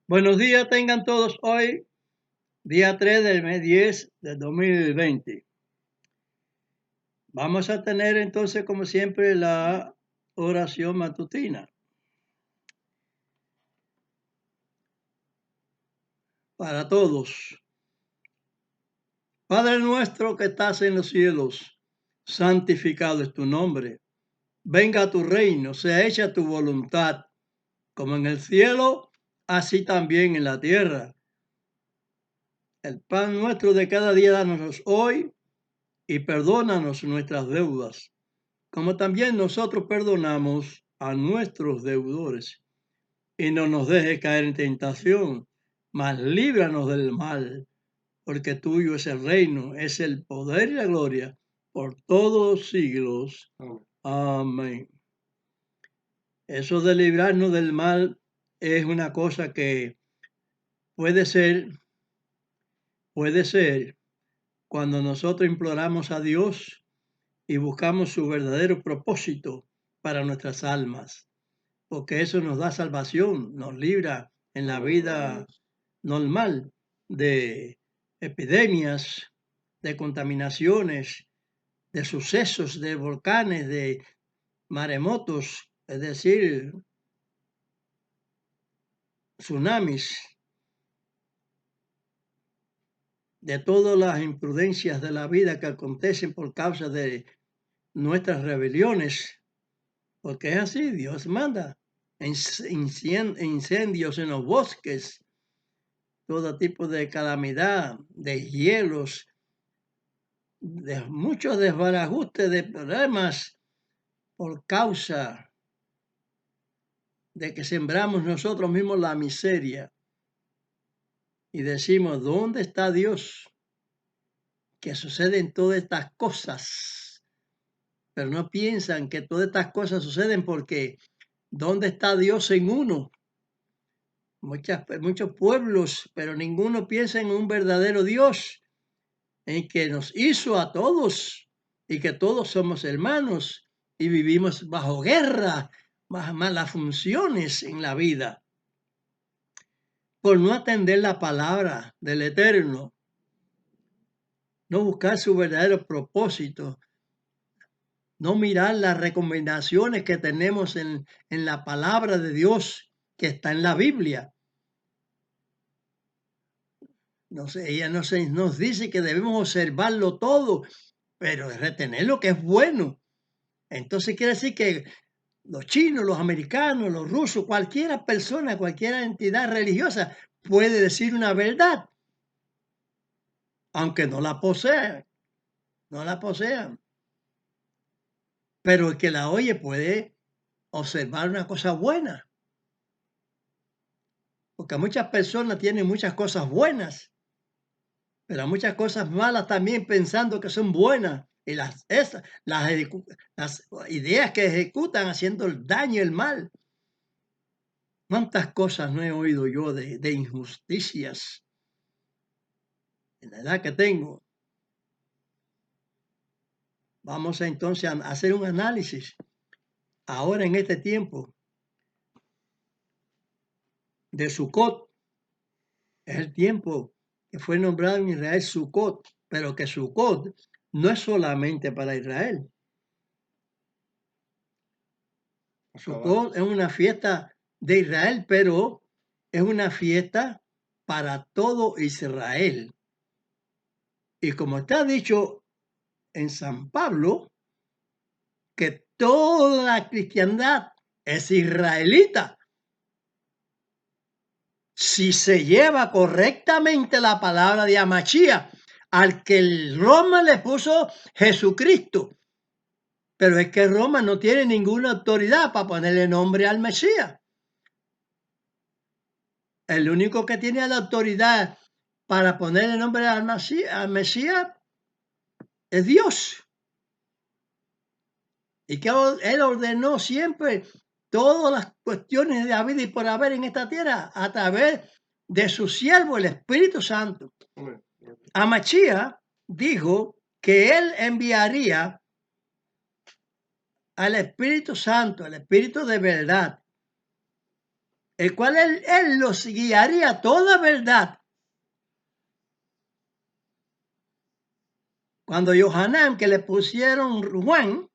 Buenos días tengan todos hoy, día 3 del mes 10 del 2020. Vamos a tener entonces, como siempre, la oración matutina. Para todos. Padre nuestro que estás en los cielos, santificado es tu nombre. Venga tu reino, sea hecha tu voluntad, como en el cielo, así también en la tierra. El pan nuestro de cada día danos hoy y perdónanos nuestras deudas, como también nosotros perdonamos a nuestros deudores. Y no nos dejes caer en tentación, mas líbranos del mal, porque tuyo es el reino, es el poder y la gloria por todos los siglos. Amén. Eso de librarnos del mal es una cosa que puede ser cuando nosotros imploramos a Dios y buscamos su verdadero propósito para nuestras almas, porque eso nos da salvación, nos libra en la vida normal de epidemias, de contaminaciones, de sucesos, de volcanes, de maremotos, es decir, tsunamis, de todas las imprudencias de la vida que acontecen por causa de nuestras rebeliones, porque es así, Dios manda incendios en los bosques, todo tipo de calamidad, de hielos, de muchos desbarajustes de problemas por causa de que sembramos nosotros mismos la miseria y decimos, ¿dónde está Dios? Que suceden todas estas cosas, pero no piensan que todas estas cosas suceden porque ¿dónde está Dios en uno? Muchos pueblos, pero ninguno piensa en un verdadero Dios, en que nos hizo a todos y que todos somos hermanos y vivimos bajo guerra, bajo malas funciones en la vida, por no atender la palabra del Eterno, no buscar su verdadero propósito, no mirar las recomendaciones que tenemos en la palabra de Dios que está en la Biblia. No sé, ella nos dice que debemos observarlo todo, pero retener lo que es bueno. Entonces quiere decir que los chinos, los americanos, los rusos, cualquier persona, cualquier entidad religiosa puede decir una verdad, aunque no la posean, no la posean. Pero el que la oye puede observar una cosa buena, porque muchas personas tienen muchas cosas buenas, pero muchas cosas malas también pensando que son buenas. Y las ideas que ejecutan haciendo el daño y el mal. ¿Cuántas cosas no he oído yo de injusticias en la edad que tengo? Vamos entonces a hacer un análisis ahora en este tiempo de Sucot. Es el tiempo que fue nombrado en Israel Sucot, pero que Sucot no es solamente para Israel. Sucot es una fiesta de Israel, pero es una fiesta para todo Israel. Y como está dicho en San Pablo, que toda la cristiandad es israelita. Si se lleva correctamente la palabra de Amachía, al que el Roma le puso Jesucristo. Pero es que Roma no tiene ninguna autoridad para ponerle nombre al Mesías. El único que tiene la autoridad para ponerle nombre al Mesías es Dios. Y que Él ordenó siempre todas las cuestiones de la vida y por haber en esta tierra a través de su siervo, el Espíritu Santo. Amachía dijo que él enviaría al Espíritu Santo, al Espíritu de verdad, el cual él los guiaría a toda verdad. Cuando Johanán, que le pusieron Juan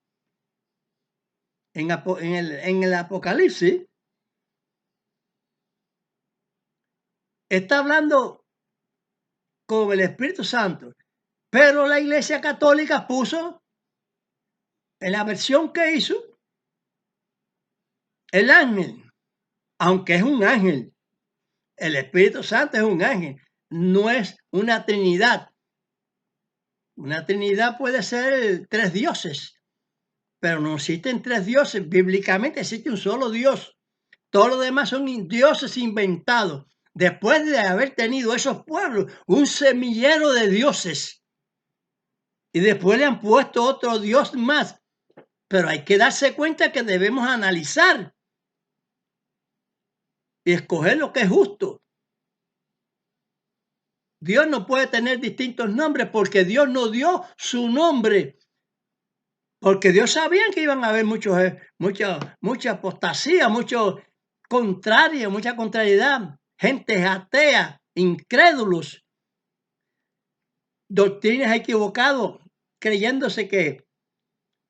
en el Apocalipsis, está hablando con el Espíritu Santo, pero la Iglesia Católica puso en la versión que hizo el ángel, aunque es un ángel. El Espíritu Santo es un ángel, no es una trinidad. Una trinidad puede ser tres dioses, pero no existen tres dioses. Bíblicamente existe un solo Dios. Todos los demás son dioses inventados. Después de haber tenido esos pueblos un semillero de dioses. Y después le han puesto otro Dios más. Pero hay que darse cuenta que debemos analizar y escoger lo que es justo. Dios no puede tener distintos nombres porque Dios no dio su nombre. Porque Dios sabía que iban a haber mucha apostasía, mucha contrariedad, gente atea, incrédulos, doctrinas equivocadas, creyéndose que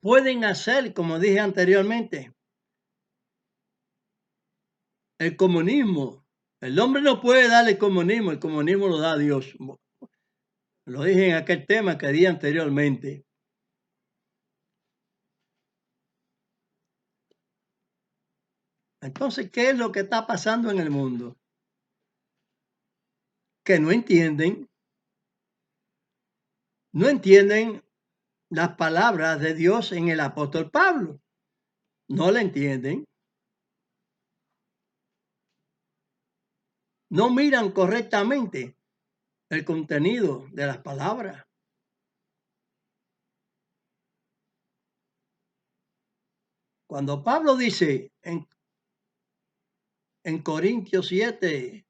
pueden hacer, como dije anteriormente, el comunismo. El hombre no puede dar el comunismo lo da Dios. Lo dije en aquel tema que di anteriormente. Entonces, ¿qué es lo que está pasando en el mundo? Que no entienden las palabras de Dios en el apóstol Pablo. No la entienden. No miran correctamente el contenido de las palabras. Cuando Pablo dice en Corintios 7,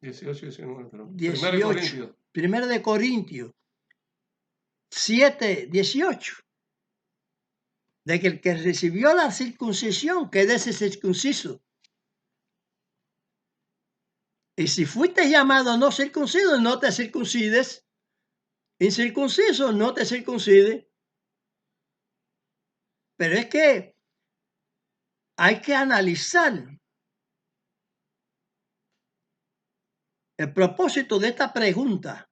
18, 19, pero 18, 1 de Corintios 7, 18, de que el que recibió la circuncisión quédese circunciso. Y si fuiste llamado no circuncido, no te circuncides. Incircunciso, no te circuncides. Pero es que hay que analizar el propósito de esta pregunta.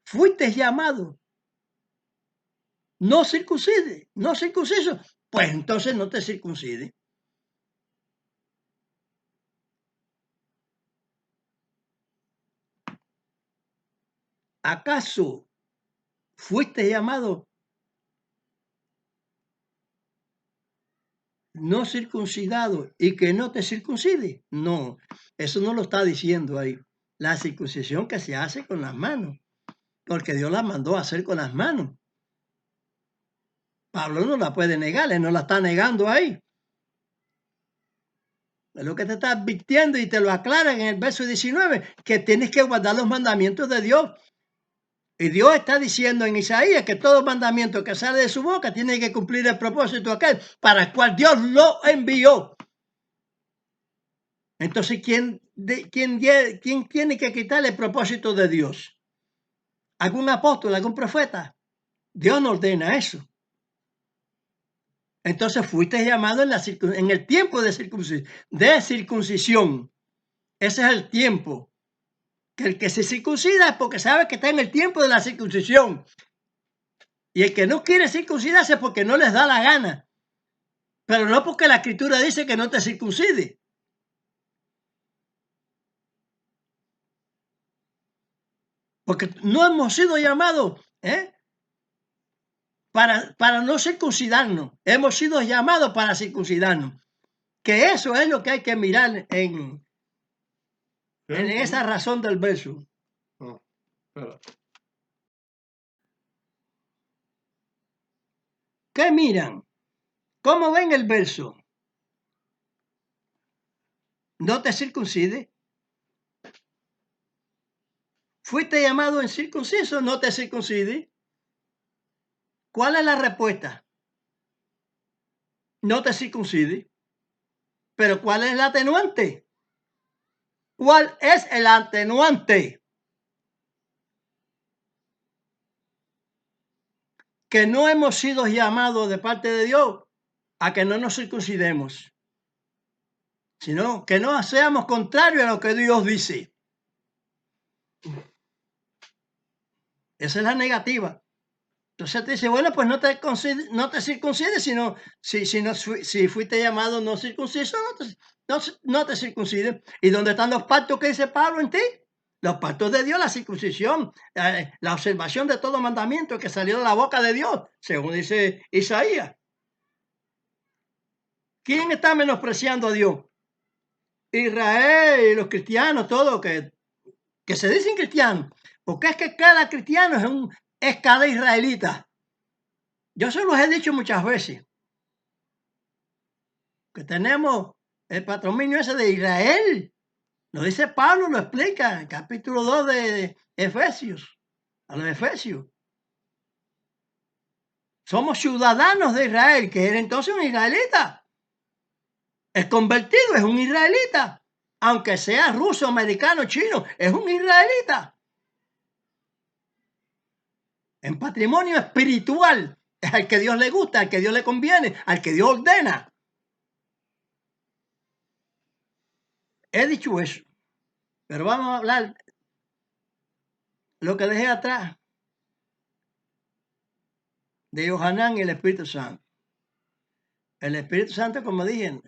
¿Fuiste llamado? No circuncide, no circunciso. Pues entonces no te circuncide. ¿Acaso fuiste llamado no circuncidado y que no te circuncide? No, eso no lo está diciendo ahí. La circuncisión que se hace con las manos, porque Dios la mandó a hacer con las manos. Pablo no la puede negar, él no la está negando ahí. Es lo que te está advirtiendo y te lo aclaran en el verso 19, que tienes que guardar los mandamientos de Dios. Y Dios está diciendo en Isaías que todo mandamiento que sale de su boca tiene que cumplir el propósito aquel para el cual Dios lo envió. Entonces, ¿quién tiene que quitarle el propósito de Dios? ¿Algún apóstol, algún profeta? Dios no ordena eso. Entonces fuiste llamado en el tiempo de circuncisión. Ese es el tiempo. Que el que se circuncida es porque sabe que está en el tiempo de la circuncisión. Y el que no quiere circuncidarse es porque no les da la gana. Pero no porque la escritura dice que no te circuncide. Porque no hemos sido llamados para no circuncidarnos. Hemos sido llamados para circuncidarnos. Que eso es lo que hay que mirar en esa razón del verso. No, espera. ¿Qué miran? ¿Cómo ven el verso? ¿No te circuncide? ¿Fuiste llamado en circunciso? ¿No te circuncide? ¿Cuál es la respuesta? No te circuncide. ¿Pero cuál es el atenuante? ¿Cuál es el atenuante? Que no hemos sido llamados de parte de Dios a que no nos circuncidemos, sino que no seamos contrarios a lo que Dios dice. Esa es la negativa. Entonces te dice, bueno, pues no te circuncides, sino si fuiste llamado no circunciso, no te circuncides. ¿Y dónde están los pactos que dice Pablo en ti? Los pactos de Dios, la circuncisión, la observación de todo mandamiento que salió de la boca de Dios, según dice Isaías. ¿Quién está menospreciando a Dios? Israel y los cristianos, todos que se dicen cristianos, porque es que cada cristiano es cada israelita. Yo se los he dicho muchas veces, que tenemos el patrocinio ese de Israel. Lo dice Pablo, lo explica en el capítulo 2 de Efesios, a los Efesios. Somos ciudadanos de Israel, que era entonces un israelita. El convertido es un israelita, aunque sea ruso, americano, chino, es un israelita. En patrimonio espiritual es al que Dios le gusta, al que Dios le conviene, al que Dios ordena. He dicho eso, pero vamos a hablar lo que dejé atrás de Yohanan y el Espíritu Santo. El Espíritu Santo, como dije,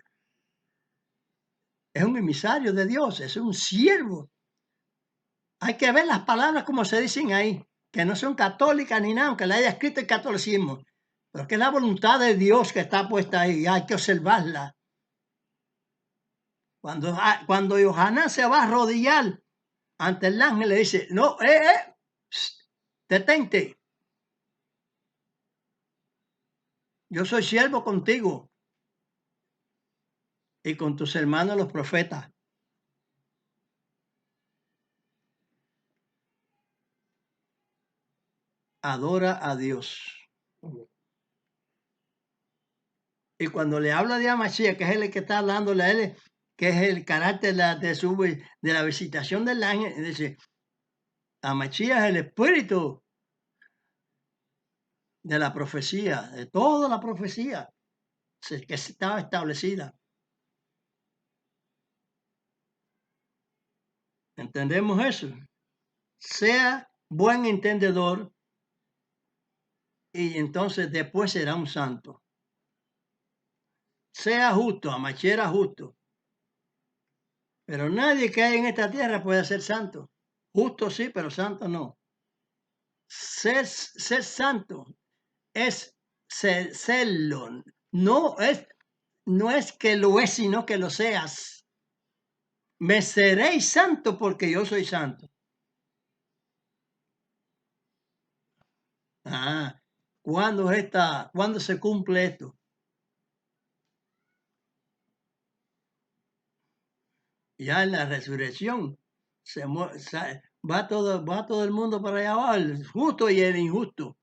es un emisario de Dios, es un siervo. Hay que ver las palabras como se dicen ahí, que no son católicas ni nada, aunque la haya escrito el catolicismo, pero que es la voluntad de Dios que está puesta ahí, hay que observarla. Cuando Yohanan se va a arrodillar ante el ángel, le dice, no, detente. Yo soy siervo contigo y con tus hermanos los profetas. Adora a Dios. Y cuando le habla de Amachía, que es el que está hablándole a él, que es el carácter de la visitación del ángel, dice, Amachía es el espíritu de la profecía, de toda la profecía que estaba establecida. ¿Entendemos eso? Sea buen entendedor y entonces después será un santo. Sea justo, Amachía era justo. Pero nadie que hay en esta tierra puede ser santo. Justo sí, pero santo no. Ser santo es serlo. No es que lo es, sino que lo seas. Me seréis santo porque yo soy santo. ¿Cuándo se cumple esto? Ya en la resurrección va todo el mundo para allá abajo, el justo y el injusto.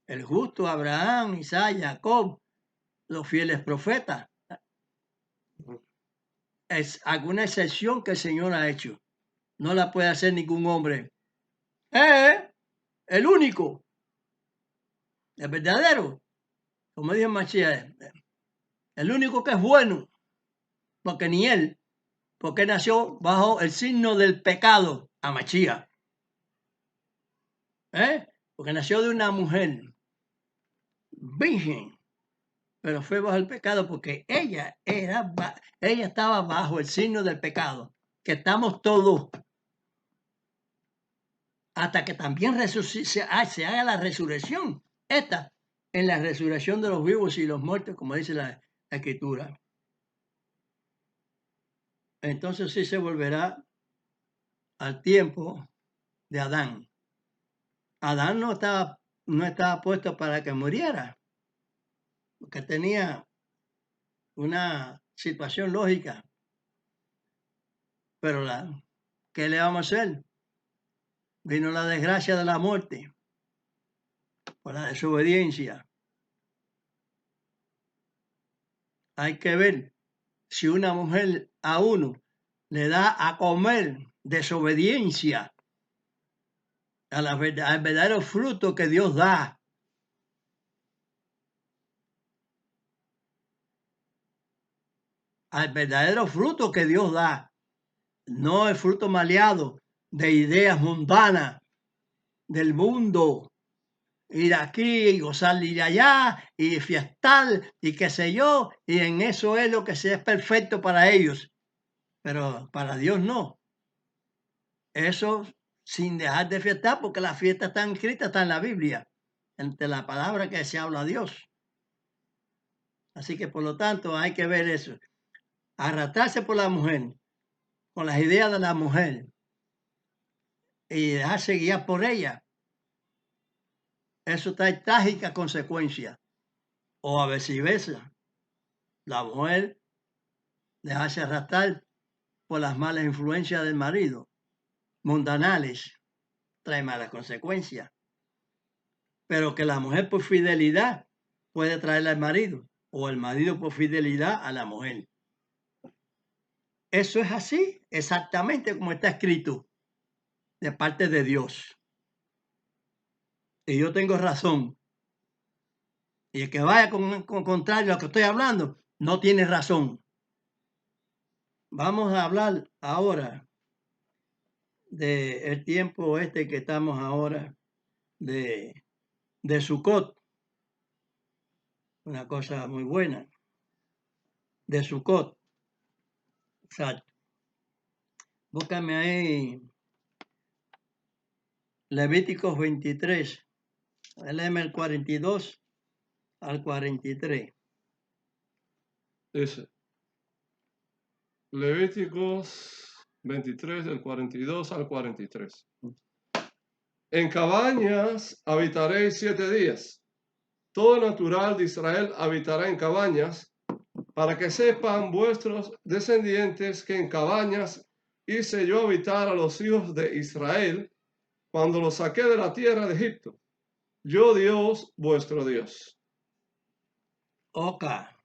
El justo Abraham, Isaac, Jacob, los fieles profetas. Es alguna excepción que el Señor ha hecho. No la puede hacer ningún hombre. El único, el verdadero, como dijo Machías, el único que es bueno, porque ni él, porque nació bajo el signo del pecado, a Machías. Porque nació de una mujer virgen, pero fue bajo el pecado porque ella estaba bajo el signo del pecado, que estamos todos, hasta que también se haga la resurrección. Esta en la resurrección de los vivos y los muertos, como dice la Escritura. Entonces sí se volverá al tiempo de Adán. Adán no estaba puesto para que muriera, porque tenía una situación lógica. Pero ¿qué le vamos a hacer? Vino la desgracia de la muerte por la desobediencia. Hay que ver si una mujer a uno le da a comer desobediencia al verdadero fruto que Dios da. Al verdadero fruto que Dios da, no el fruto maleado de ideas mundanas del mundo, ir aquí y gozar de ir allá y fiestar y qué sé yo, y en eso es lo que sea es perfecto para ellos, pero para Dios no. Eso sin dejar de fiestar, porque las fiestas están escritas, está en la Biblia, entre la palabra que se habla a Dios. Así que por lo tanto hay que ver eso. Arrastrarse por la mujer, con las ideas de la mujer, y dejarse guiar por ella, eso trae trágica consecuencia. O a viceversa, la mujer dejarse arrastrar por las malas influencias del marido, mundanales, trae malas consecuencias. Pero que la mujer por fidelidad puede traerle al marido, o el marido por fidelidad a la mujer. Eso es así, exactamente como está escrito de parte de Dios. Y yo tengo razón. Y el que vaya con contrario a lo que estoy hablando, no tiene razón. Vamos a hablar ahora del tiempo que estamos ahora de Sukkot. Una cosa muy buena. De Sukkot. Exacto. Búscame ahí Levíticos 23. Léeme el 42 al 43. Dice, Levíticos 23, del 42 al 43. En cabañas habitaréis 7 días. Todo natural de Israel habitará en cabañas, para que sepan vuestros descendientes que en cabañas hice yo habitar a los hijos de Israel cuando los saqué de la tierra de Egipto. Yo Dios, vuestro Dios. Oca.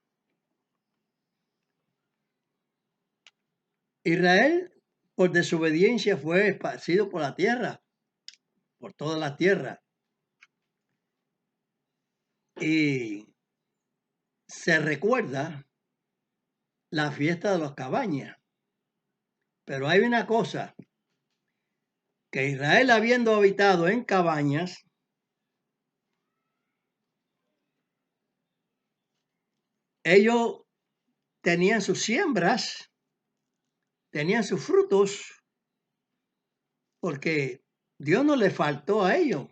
Israel, por desobediencia, fue esparcido por la tierra, por toda la tierra. Y se recuerda la fiesta de las cabañas. Pero hay una cosa, que Israel habiendo habitado en cabañas, ellos tenían sus siembras, tenían sus frutos, porque Dios no le faltó a ellos.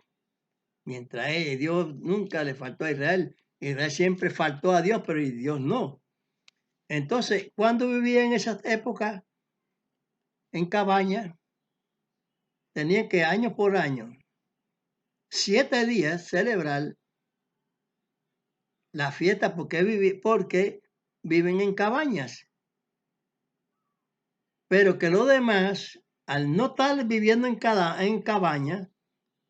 Mientras Dios nunca le faltó a Israel. Israel siempre faltó a Dios, pero Dios no. Entonces, cuando vivía en esa época, en cabaña, tenían que año por año, 7 días celebrar la fiesta porque viven en cabañas. Pero que lo demás, al no estar viviendo en cabaña,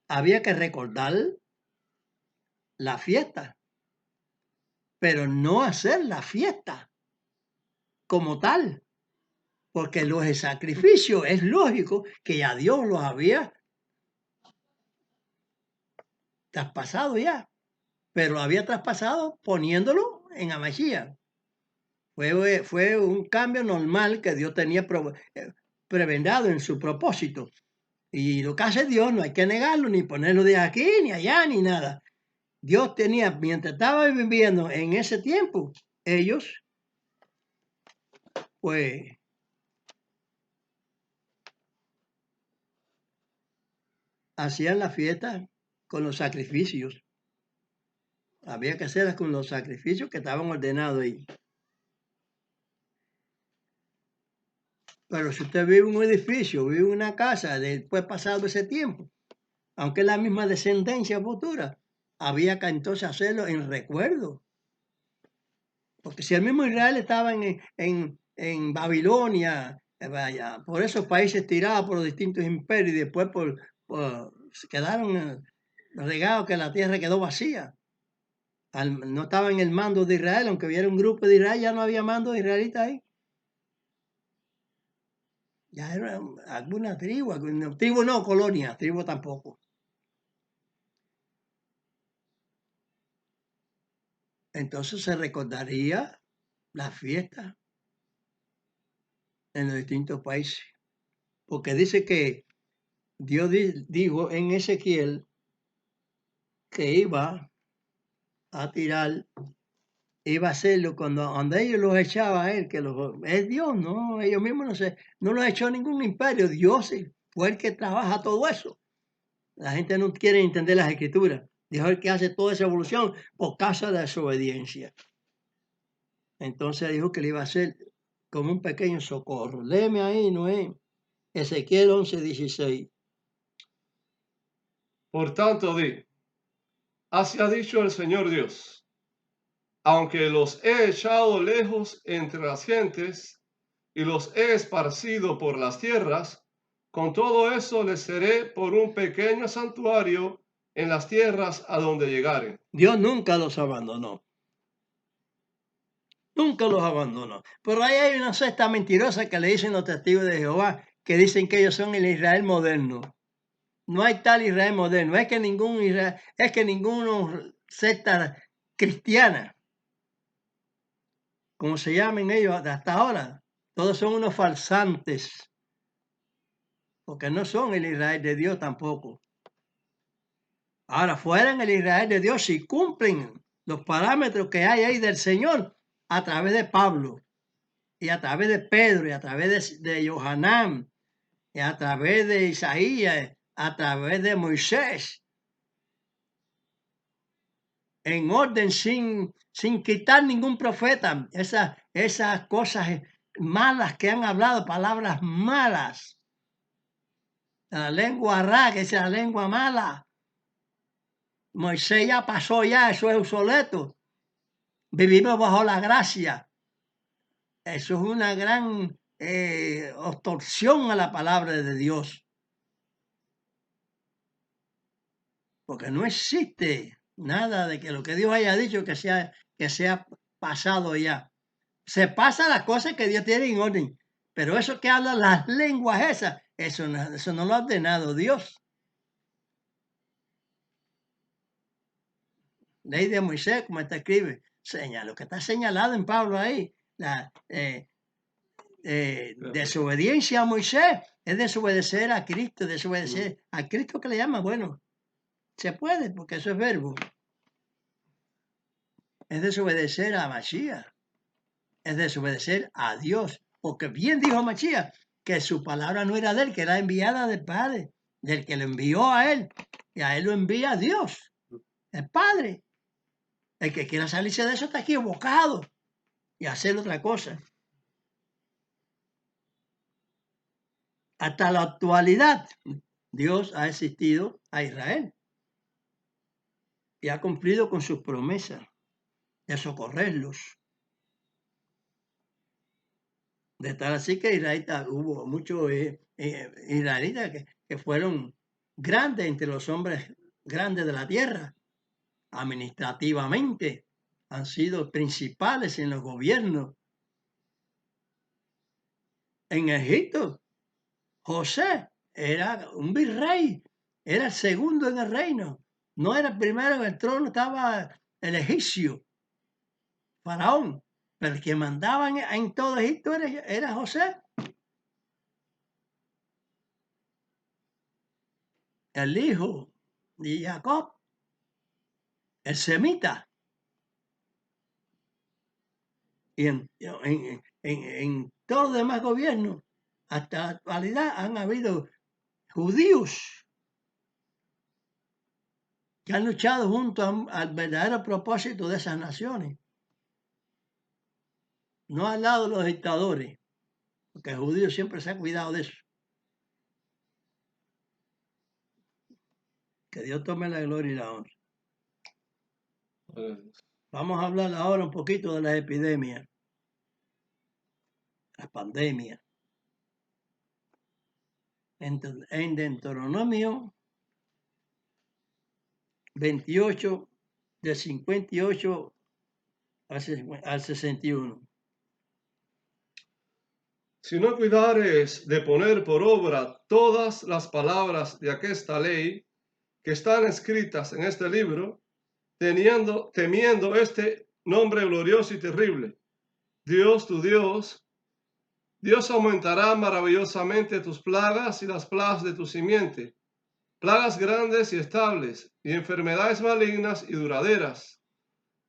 había que recordar la fiesta, pero no hacer la fiesta como tal, porque los sacrificios es lógico que ya Dios los había traspasado ya, pero había traspasado poniéndolo en Amashia. Fue un cambio normal que Dios tenía prevendado en su propósito. Y lo que hace Dios no hay que negarlo, ni ponerlo de aquí, ni allá, ni nada. Dios tenía, mientras estaba viviendo en ese tiempo, ellos, pues, hacían la fiesta con los sacrificios. Había que hacerlas con los sacrificios que estaban ordenados ahí. Pero si usted vive en un edificio, vive en una casa, después pasado ese tiempo, aunque es la misma descendencia futura, había que entonces hacerlo en recuerdo. Porque si el mismo Israel estaba en Babilonia, vaya, por esos países tirados por los distintos imperios y después se quedaron regados, que la tierra quedó vacía. No estaba en el mando de Israel, aunque hubiera un grupo de Israel, ya no había mando de israelitas ahí. Ya era alguna tribu no, colonia, tribu tampoco. Entonces se recordaría las fiestas en los distintos países. Porque dice que Dios dijo en Ezequiel que iba a tirar, iba a hacerlo cuando ellos los echaba a él, que es Dios, no, ellos mismos no los echó ningún imperio, Dios fue el que trabaja todo eso. La gente no quiere entender las escrituras. Dios es el que hace toda esa evolución por causa de su obediencia. Entonces dijo que le iba a hacer como un pequeño socorro. Léeme ahí, Noé, Ezequiel 11:16. Por tanto, di, así ha dicho el Señor Dios, aunque los he echado lejos entre las gentes y los he esparcido por las tierras, con todo eso les seré por un pequeño santuario en las tierras a donde llegaren. Dios nunca los abandonó. Nunca los abandonó. Pero ahí hay una secta mentirosa que le dicen los testigos de Jehová, que dicen que ellos son el Israel moderno. No hay tal Israel moderno. Es que ninguno secta cristiana, como se llamen ellos hasta ahora, todos son unos falsantes, porque no son el Israel de Dios tampoco. Ahora, fueran el Israel de Dios si cumplen los parámetros que hay ahí del Señor a través de Pablo, y a través de Pedro, y a través de Johanán, y a través de Isaías, a través de Moisés, en orden, sin quitar ningún profeta, esas cosas malas que han hablado, palabras malas. La lengua ra, que es la lengua mala. Moisés ya pasó ya, eso es obsoleto. Vivimos bajo la gracia. Eso es una gran obstrucción a la palabra de Dios. Porque no existe nada de que lo que Dios haya dicho que sea pasado ya. Se pasa las cosas que Dios tiene en orden. Pero eso que hablan las lenguas esas, eso no lo ha ordenado Dios. Ley de Moisés, como está escribe, lo que está señalado en Pablo ahí, la desobediencia a Moisés es desobedecer a Cristo, desobedecer a Cristo que le llama, bueno, se puede porque eso es verbo. Es desobedecer a Mashiach, es desobedecer a Dios, porque bien dijo Mashiach que su palabra no era de él, que era enviada del Padre, del que lo envió a él, y a él lo envía Dios, el Padre. El que quiera salirse de eso está equivocado y hacer otra cosa. Hasta la actualidad, Dios ha asistido a Israel y ha cumplido con sus promesas de socorrerlos. De tal así que hubo muchos israelitas que fueron grandes entre los hombres grandes de la tierra. Administrativamente han sido principales en los gobiernos. En Egipto, José era un virrey, era el segundo en el reino. No era el primero en el trono, estaba el egipcio, Faraón. Pero el que mandaba en todo Egipto era José. El hijo de Jacob, el semita. Y en todos los demás gobiernos, hasta la actualidad, han habido judíos que han luchado junto al verdadero propósito de esas naciones. No al lado de los dictadores, porque el judío siempre se ha cuidado de eso. Que Dios tome la gloria y la honra. Vamos a hablar ahora un poquito de las epidemias, las pandemias. En Deuteronomio 28, de 58 al 61. Si no cuidares de poner por obra todas las palabras de aquesta ley que están escritas en este libro, temiendo este nombre glorioso y terrible, Dios tu Dios aumentará maravillosamente tus plagas y las plagas de tu simiente, plagas grandes y estables, y enfermedades malignas y duraderas,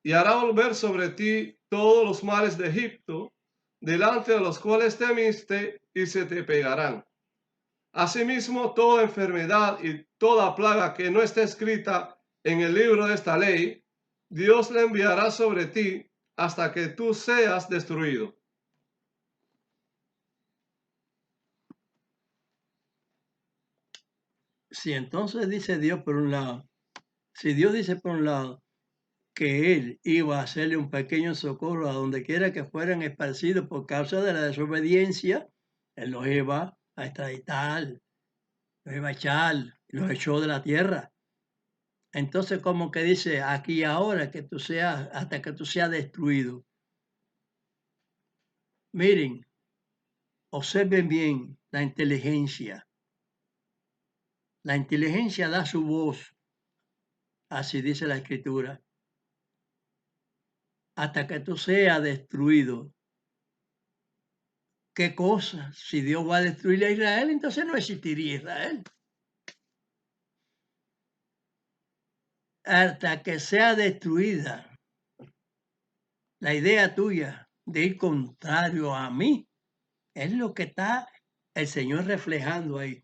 y hará volver sobre ti todos los males de Egipto, delante de los cuales temiste, y se te pegarán. Asimismo, toda enfermedad y toda plaga que no esté escrita en el libro de esta ley, Dios la enviará sobre ti hasta que tú seas destruido. Si entonces dice Dios por un lado, si Dios dice por un lado que Él iba a hacerle un pequeño socorro a donde quiera que fueran esparcidos por causa de la desobediencia, Él los iba a extraditar, los iba a echar, los echó de la tierra. Entonces, como que dice aquí y ahora que tú seas, hasta que tú seas destruido. Miren, observen bien la inteligencia. La inteligencia da su voz, así dice la Escritura, hasta que tú seas destruido. ¿Qué cosa? Si Dios va a destruir a Israel, entonces no existiría Israel. Hasta que sea destruida la idea tuya de ir contrario a mí, es lo que está el Señor reflejando ahí.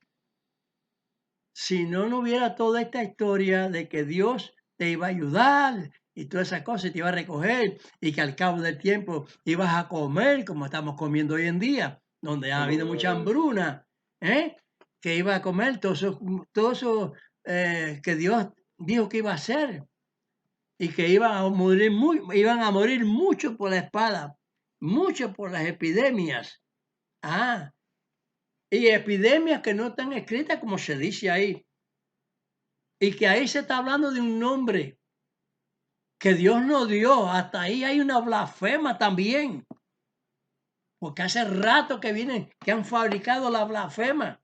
Si no, no hubiera toda esta historia de que Dios te iba a ayudar y todas esas cosas, te iba a recoger y que al cabo del tiempo ibas a comer como estamos comiendo hoy en día, donde ha habido mucha hambruna, que iba a comer todo eso que Dios dijo que iba a hacer y que iban a morir muchos por la espada, muchos por las epidemias. Y epidemias que no están escritas como se dice ahí. Y que ahí se está hablando de un nombre que Dios nos dio. Hasta ahí hay una blasfema también. Porque hace rato que vienen, que han fabricado la blasfema.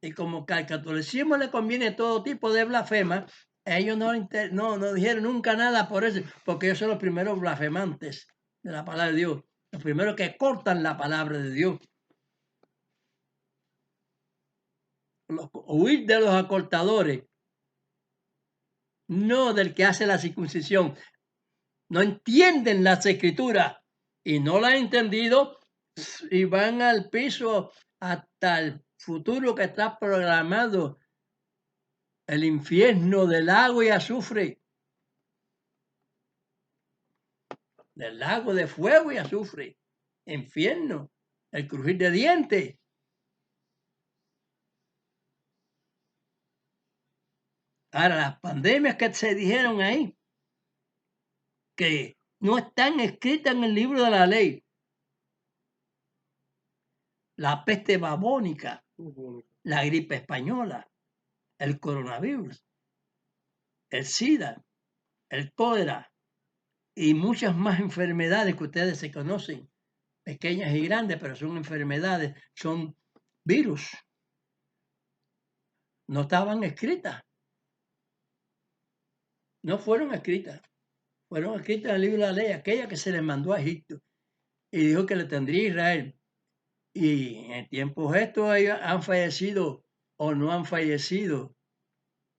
Y como que al catolicismo le conviene todo tipo de blasfema, ellos no dijeron nunca nada por eso, porque ellos son los primeros blasfemantes de la palabra de Dios. Los primeros que cortan la palabra de Dios. Huir de los acortadores. No del que hace la circuncisión. No entienden las escrituras y no las han entendido y van al piso hasta el futuro que está programado, el infierno del lago y azufre, del lago de fuego y azufre, infierno, el crujir de dientes. Ahora, las pandemias que se dijeron ahí, que no están escritas en el libro de la ley. La peste babónica, la gripe española, el coronavirus, el SIDA, el cólera y muchas más enfermedades que ustedes se conocen, pequeñas y grandes, pero son enfermedades, son virus. No estaban escritas. No fueron escritas. Fueron escritas en el libro de la ley, aquella que se le mandó a Egipto y dijo que le tendría a Israel. Y en tiempos estos han fallecido o no han fallecido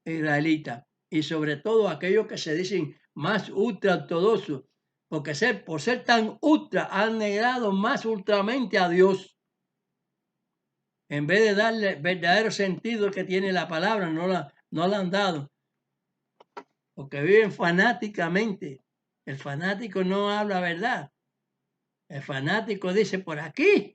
israelitas. Y sobre todo aquellos que se dicen más ultra ortodoxos, porque por ser tan ultra han negado más ultramente a Dios. En vez de darle verdadero sentido que tiene la palabra, no la han dado. Porque viven fanáticamente. El fanático no habla verdad. El fanático dice por aquí.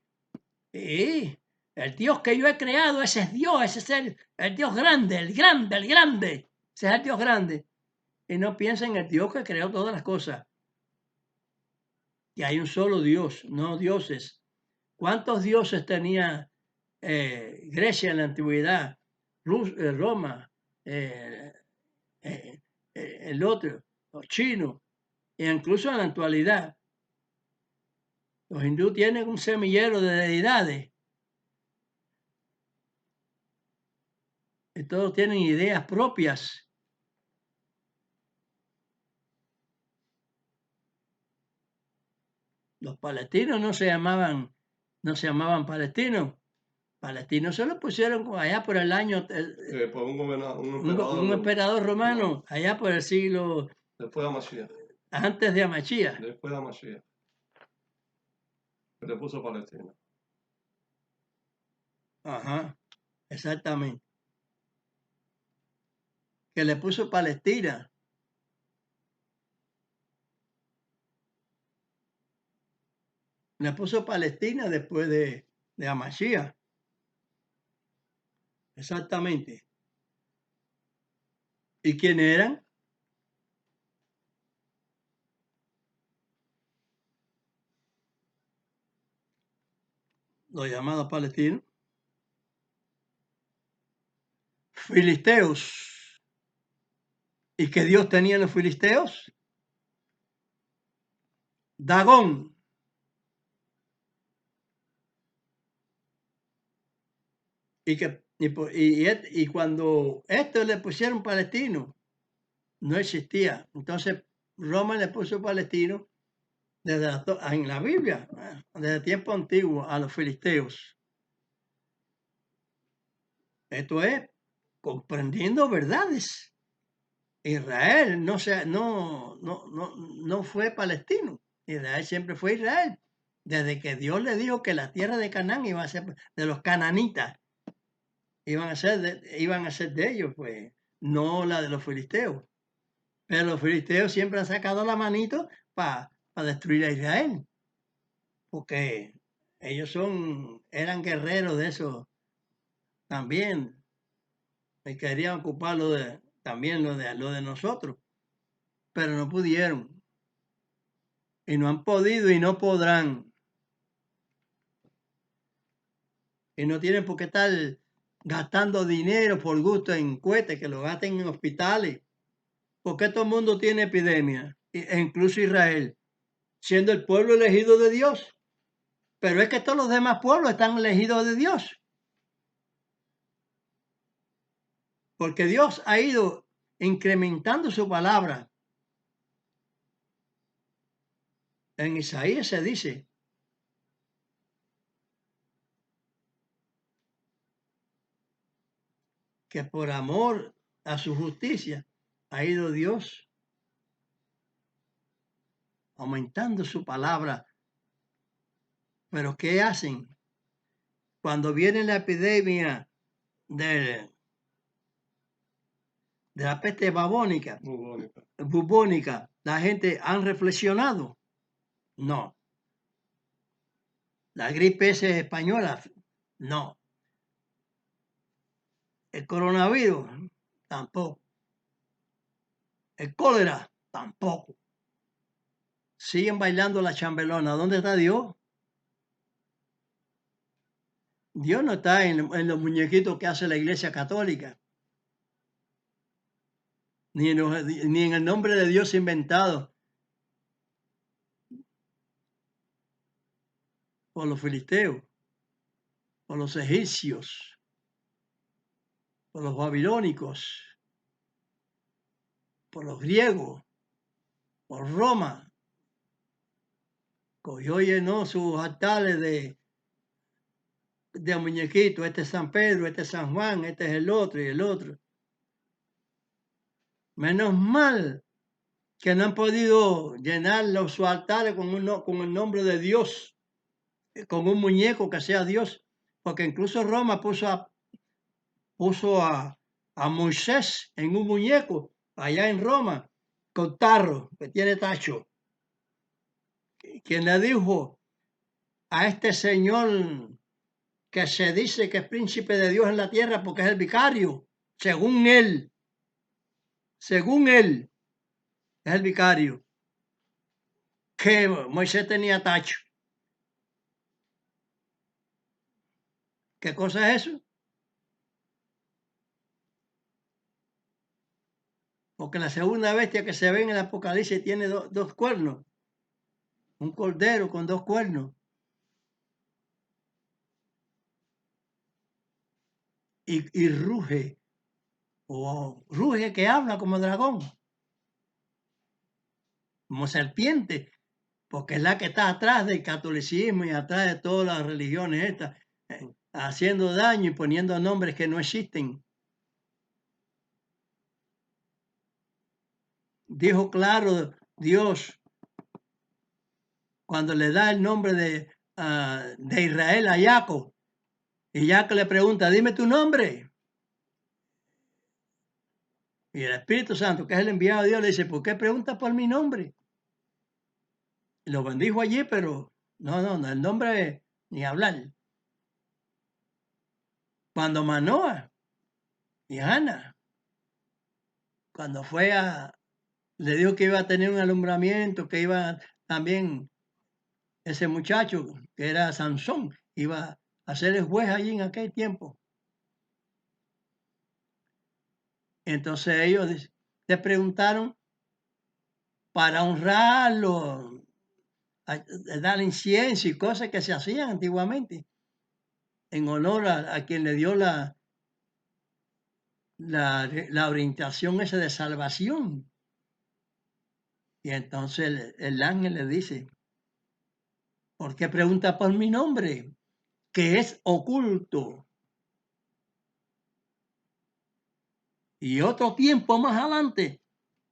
Sí, el Dios que yo he creado, ese es Dios, ese es el Dios grande, el grande, el grande. Ese es el Dios grande. Y no piensa en el Dios que creó todas las cosas. Y hay un solo Dios, no dioses. ¿Cuántos dioses tenía Grecia en la antigüedad? Roma, el otro, los chinos, e incluso en la actualidad. Los hindúes tienen un semillero de deidades. Y todos tienen ideas propias. Los palestinos no se llamaban palestinos. Palestinos se lo pusieron allá por el año, Por un un emperador romano, allá por el siglo después de Mashiach. antes de Amachía. Después de Mashiach. Que le puso Palestina. Ajá, exactamente. Que le puso Palestina. Le puso Palestina después de Amachía. Exactamente. ¿Y quiénes eran? Los llamados palestinos. Filisteos. ¿Y qué Dios tenía en los filisteos? Dagón. Y cuando esto le pusieron palestino, no existía. Entonces Roma le puso palestino en la Biblia, desde el tiempo antiguo, a los filisteos. Esto es comprendiendo verdades. Israel no fue palestino. Israel siempre fue Israel. Desde que Dios le dijo que la tierra de Canaán iba a ser de los cananitas, iban a ser de ellos, pues, no la de los filisteos. Pero los filisteos siempre han sacado la manito para destruir a Israel, porque ellos eran guerreros de eso también, y querían ocupar también lo de nosotros, pero no pudieron, y no han podido y no podrán, y no tienen por qué estar gastando dinero por gusto en cohetes, que lo gasten en hospitales, porque todo el mundo tiene epidemia, e incluso Israel, siendo el pueblo elegido de Dios. Pero es que todos los demás pueblos están elegidos de Dios. Porque Dios ha ido incrementando su palabra. En Isaías se dice que por amor a su justicia ha ido Dios aumentando su palabra. Pero ¿qué hacen? Cuando viene la epidemia de la peste bubónica, la gente han reflexionado. No. La gripe esa española, no. El coronavirus, tampoco. El cólera, tampoco. Siguen bailando la chambelona. ¿Dónde está Dios? Dios no está en los muñequitos que hace la Iglesia Católica, ni en el nombre de Dios inventado por los filisteos, por los egipcios, por los babilónicos, por los griegos, por Roma. Cogió y llenó sus altares de muñequitos. Este es San Pedro, este es San Juan, este es el otro y el otro. Menos mal que no han podido llenar sus altares con el nombre de Dios, con un muñeco que sea Dios, porque incluso Roma puso a Moisés en un muñeco allá en Roma, con tarro, que tiene tacho. Quien le dijo a este señor que se dice que es príncipe de Dios en la tierra porque es el vicario, según él, es el vicario, que Moisés tenía tacho. ¿Qué cosa es eso? Porque la segunda bestia que se ve en el Apocalipsis tiene dos cuernos, un cordero con dos cuernos. y ruge, o ruge que habla como dragón, como serpiente, porque es la que está atrás del catolicismo y atrás de todas las religiones estas, haciendo daño y poniendo nombres que no existen. Dijo claro Dios cuando le da el nombre de Israel a Jacob, y Jacob le pregunta, dime tu nombre. Y el Espíritu Santo, que es el enviado de Dios, le dice, ¿por qué preguntas por mi nombre? Y lo bendijo allí, pero no, el nombre ni hablar. Cuando Manoah y Hannah, cuando le dijo que iba a tener un alumbramiento, que iba también ese muchacho, que era Sansón, iba a ser el juez allí en aquel tiempo. Entonces ellos le preguntaron para honrarlo, dar incienso y cosas que se hacían antiguamente, en honor a quien le dio la orientación esa de salvación. Y entonces el ángel le dice, ¿por qué pregunta por mi nombre? Que es oculto. Y otro tiempo más adelante,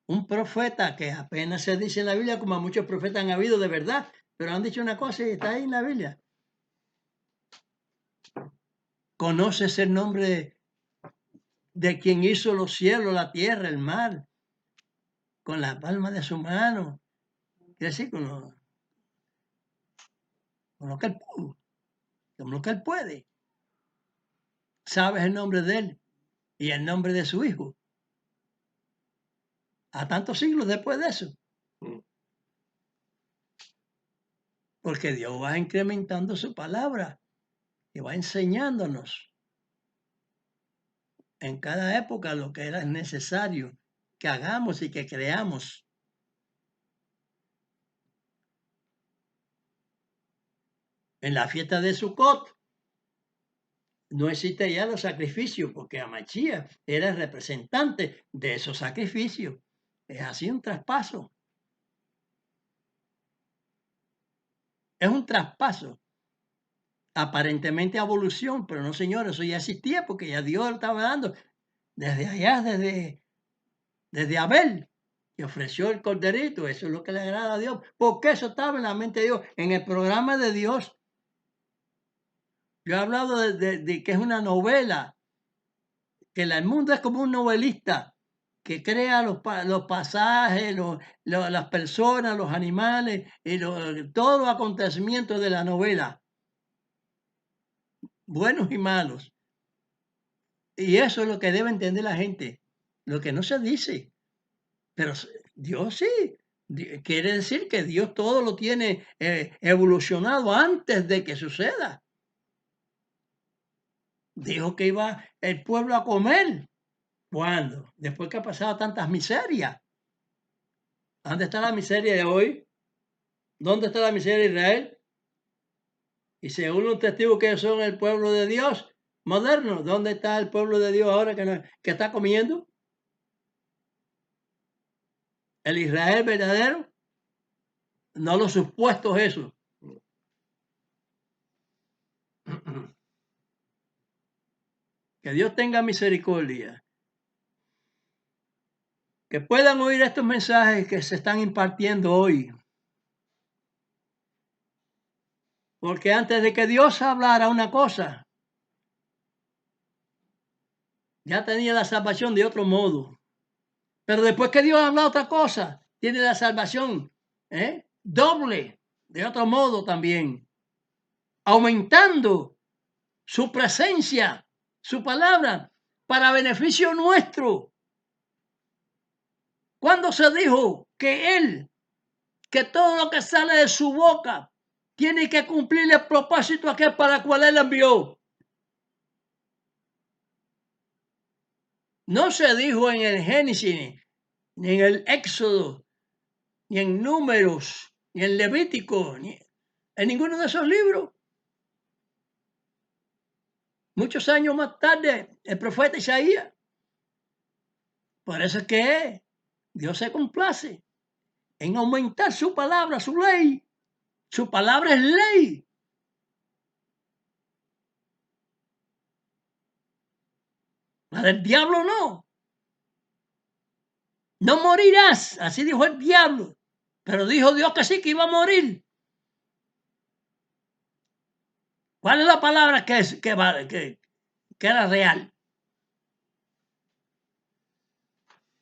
un profeta que apenas se dice en la Biblia, como muchos profetas han habido de verdad, pero han dicho una cosa y está ahí en la Biblia. ¿Conoces el nombre de quien hizo los cielos, la tierra, el mar, con la palma de su mano? Quiere decir, con lo que él pudo, con lo que él puede. Sabes el nombre de él y el nombre de su hijo. A tantos siglos después de eso. Porque Dios va incrementando su palabra y va enseñándonos en cada época lo que era necesario que hagamos y que creamos. En la fiesta de Sukkot no existe ya los sacrificios, porque Amachía era el representante de esos sacrificios. Es así un traspaso. Es un traspaso. Aparentemente evolución, pero no, señor, eso ya existía porque ya Dios lo estaba dando desde allá, desde Abel, que ofreció el corderito. Eso es lo que le agrada a Dios, porque eso estaba en la mente de Dios, en el programa de Dios. Yo he hablado de que es una novela, que el mundo es como un novelista que crea los pasajes, las personas, los animales y todos los acontecimientos de la novela, buenos y malos. Y eso es lo que debe entender la gente, lo que no se dice. Pero Dios sí, quiere decir que Dios todo lo tiene evolucionado antes de que suceda. Dijo que iba el pueblo a comer. ¿Cuándo? Después que ha pasado tantas miserias. ¿Dónde está la miseria de hoy? ¿Dónde está la miseria de Israel? Y según los testigos que son el pueblo de Dios moderno, ¿dónde está el pueblo de Dios ahora que está comiendo? ¿El Israel verdadero? No los supuestos esos. Que Dios tenga misericordia. Que puedan oír estos mensajes que se están impartiendo hoy. Porque antes de que Dios hablara una cosa, ya tenía la salvación de otro modo. Pero después que Dios habla otra cosa, tiene la salvación doble, de otro modo también. Aumentando su presencia, su palabra, para beneficio nuestro. Cuando se dijo que todo lo que sale de su boca tiene que cumplir el propósito aquel para el cual él envió. No se dijo en el Génesis, ni en el Éxodo, ni en Números, ni en Levítico, ni en ninguno de esos libros. muchos años más tarde, el profeta Isaías. Por eso es que Dios se complace en aumentar su palabra, su ley. Su palabra es ley. La del diablo no. No morirás, así dijo el diablo. Pero dijo Dios que sí, que iba a morir. ¿Cuál es la palabra que era real?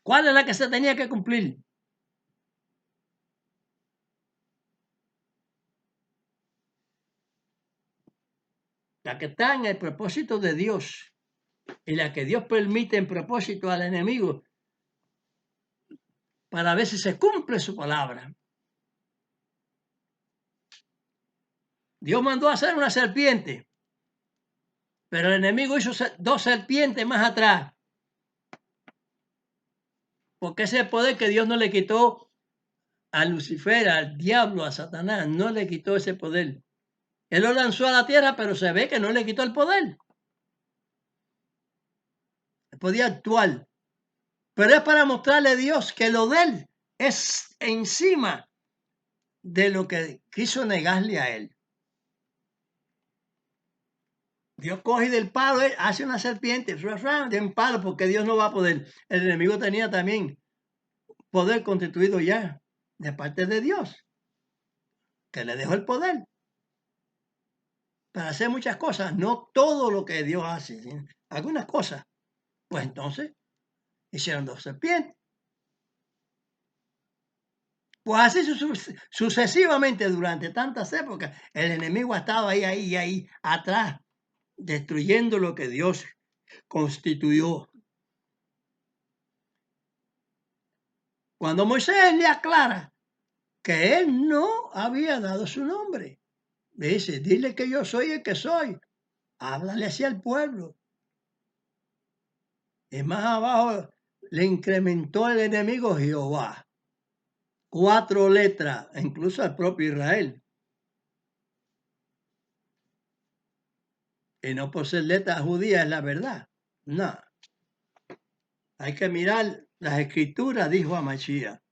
¿Cuál es la que se tenía que cumplir? La que está en el propósito de Dios y la que Dios permite en propósito al enemigo para ver si se cumple su palabra. Dios mandó a hacer una serpiente, pero el enemigo hizo 2 serpientes más atrás. Porque ese poder que Dios no le quitó a Lucifer, al diablo, a Satanás, no le quitó ese poder. Él lo lanzó a la tierra, pero se ve que no le quitó el poder. Podía actuar. Pero es para mostrarle a Dios que lo de él es encima de lo que quiso negarle a él. Dios coge del palo, hace una serpiente, de un palo, porque Dios no va a poder. El enemigo tenía también poder constituido ya de parte de Dios, que le dejó el poder para hacer muchas cosas, no todo lo que Dios hace, ¿sí? Algunas cosas. Pues entonces hicieron 2 serpientes. Pues así sucesivamente durante tantas épocas, el enemigo ha estado ahí atrás, destruyendo lo que Dios constituyó. Cuando Moisés le aclara que él no había dado su nombre, le dice, dile que yo soy el que soy, háblale hacia el pueblo. Y más abajo le incrementó el enemigo Jehová. 4 letras, incluso al propio Israel. Y no por ser letras judías es la verdad. No. Hay que mirar las escrituras, dijo Amachía.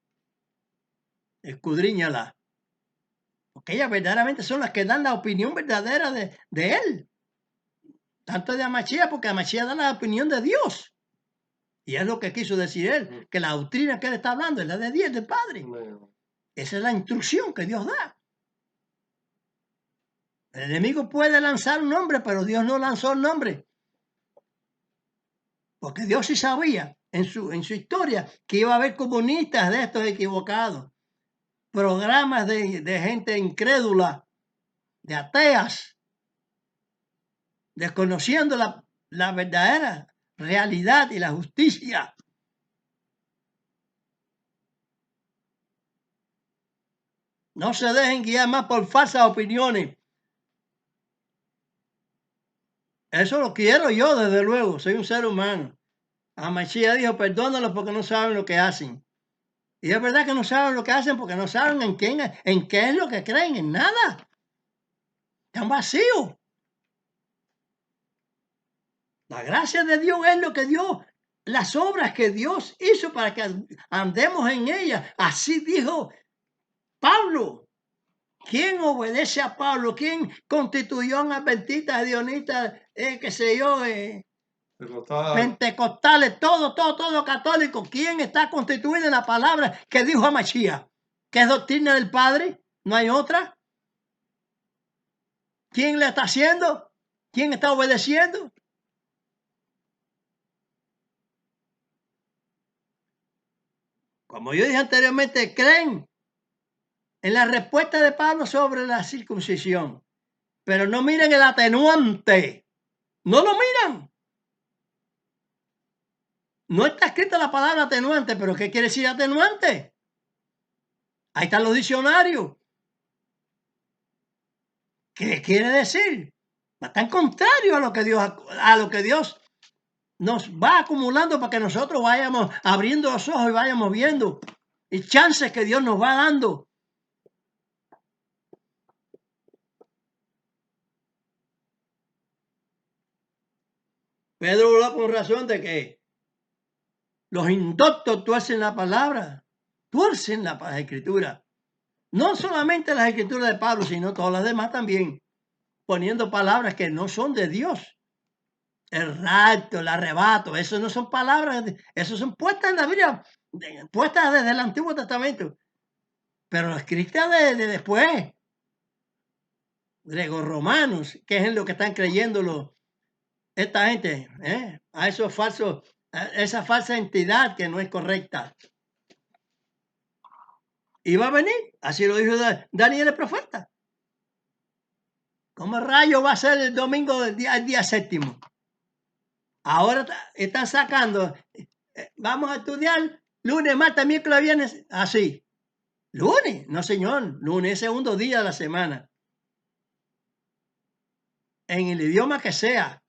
Escudriñala. Porque ellas verdaderamente son las que dan la opinión verdadera de él. Tanto de Amachía, porque Amachía da la opinión de Dios. Y es lo que quiso decir él, que la doctrina que él está hablando es la de Dios, del Padre. Esa es la instrucción que Dios da. El enemigo puede lanzar un nombre, pero Dios no lanzó el nombre. Porque Dios sí sabía en su historia que iba a haber comunistas de estos equivocados, programas de gente incrédula, de ateas, desconociendo la verdadera realidad y la justicia. No se dejen guiar más por falsas opiniones. Eso lo quiero yo, desde luego, soy un ser humano. Amachía dijo, perdónalos porque no saben lo que hacen. Y es verdad que no saben lo que hacen porque no saben en qué es lo que creen, en nada. Están vacíos. La gracia de Dios es lo que Dios, las obras que Dios hizo para que andemos en ellas. Así dijo Pablo. ¿Quién obedece a Pablo? ¿Quién constituyó a adventistas, dionistas, qué sé yo, pentecostales, todo católico? ¿Quién está constituido en la palabra que dijo Amachía? ¿Qué es doctrina del Padre? ¿No hay otra? ¿Quién la está haciendo? ¿Quién está obedeciendo? Como yo dije anteriormente, creen en la respuesta de Pablo sobre la circuncisión, pero no miren el atenuante. No lo miran. No está escrita la palabra atenuante, pero ¿qué quiere decir atenuante? Ahí están los diccionarios. ¿Qué quiere decir? Está en contrario a lo que Dios nos va acumulando para que nosotros vayamos abriendo los ojos y vayamos viendo y chances que Dios nos va dando. Pedro habló con razón de que los indoctos tuercen la palabra, tuercen la escritura. No solamente las escrituras de Pablo, sino todas las demás también, poniendo palabras que no son de Dios. El rapto, el arrebato, eso no son palabras, eso son puestas en la Biblia, puestas desde el Antiguo Testamento, pero escritas de después. Griegos romanos, que es en lo que están creyendo esta gente, a esos falsos, a esa falsa entidad que no es correcta. Y va a venir, así lo dijo Daniel el profeta. ¿Cómo rayo va a ser el domingo del día séptimo? Ahora están sacando, vamos a estudiar lunes, martes, miércoles, viernes, así. Lunes, no señor, lunes es segundo día de la semana. En el idioma que sea.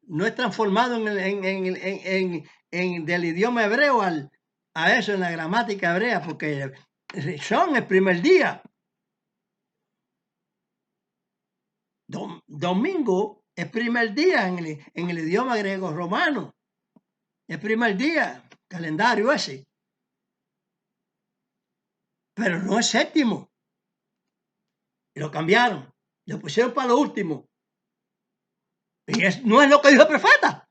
No es transformado del idioma hebreo a eso en la gramática hebrea, porque son el primer día. Domingo es primer día en el idioma griego romano. Es primer día, calendario ese. Pero no es séptimo. Lo cambiaron. Lo pusieron para lo último. Y no es lo que dijo el profeta.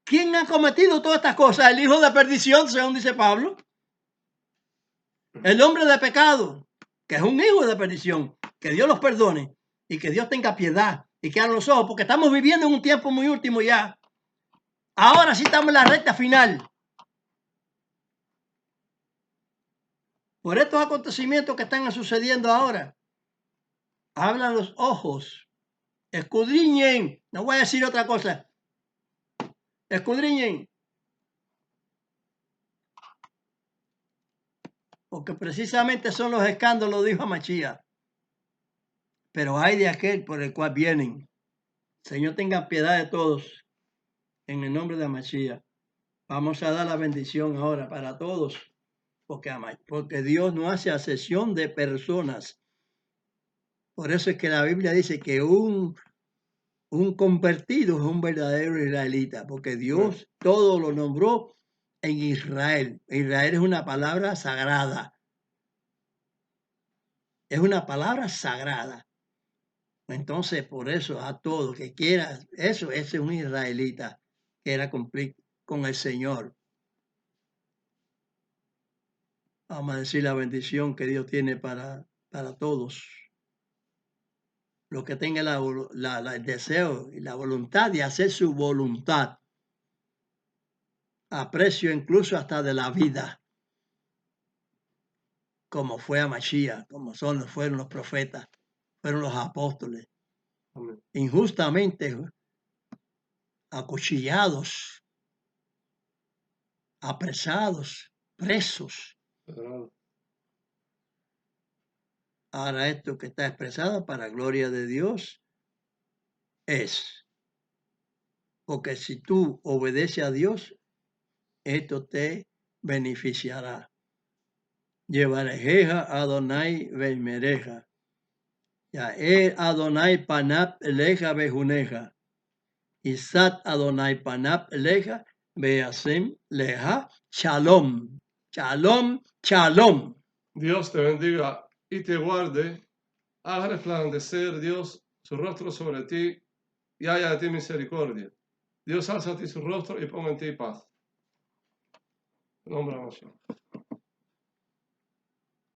¿Quién ha cometido todas estas cosas? El hijo de perdición, según dice Pablo. El hombre de pecado, que es un hijo de perdición. Que Dios los perdone y que Dios tenga piedad y que abra los ojos, porque estamos viviendo en un tiempo muy último ya. Ahora sí estamos en la recta final. Por estos acontecimientos que están sucediendo ahora, abran los ojos, escudriñen, no voy a decir otra cosa, escudriñen, porque precisamente son los escándalos, dijo Machía. Pero hay de aquel por el cual vienen. Señor, tenga piedad de todos, en el nombre de Machía. Vamos a dar la bendición ahora para todos, porque Dios no hace acepción de personas. Por eso es que la Biblia dice que un convertido es un verdadero israelita, porque Dios todo lo nombró en Israel. Israel es una palabra sagrada. Es una palabra sagrada. Entonces, por eso, a todo que quiera eso, ese es un israelita que era cumplir con el Señor. Vamos a decir la bendición que Dios tiene para todos. Los que tengan el deseo y la voluntad de hacer su voluntad. A precio incluso hasta de la vida. Como fue a Mashiach, como fueron los profetas, fueron los apóstoles. Amén. Injustamente acuchillados, apresados, presos. Ahora esto que está expresado para gloria de Dios es, porque si tú obedeces a Dios, esto te beneficiará. Llevarejeja Adonai Veimereja. Yael Adonai Panap Eleja Bejuneja. Isat Adonai Panap Eleja Beasem Leja. Shalom. Shalom. Shalom. Dios te bendiga y te guarde. Haga resplandecer Dios su rostro sobre ti y haya de ti misericordia. Dios alza a ti su rostro y ponga en ti paz. En nombre de Dios.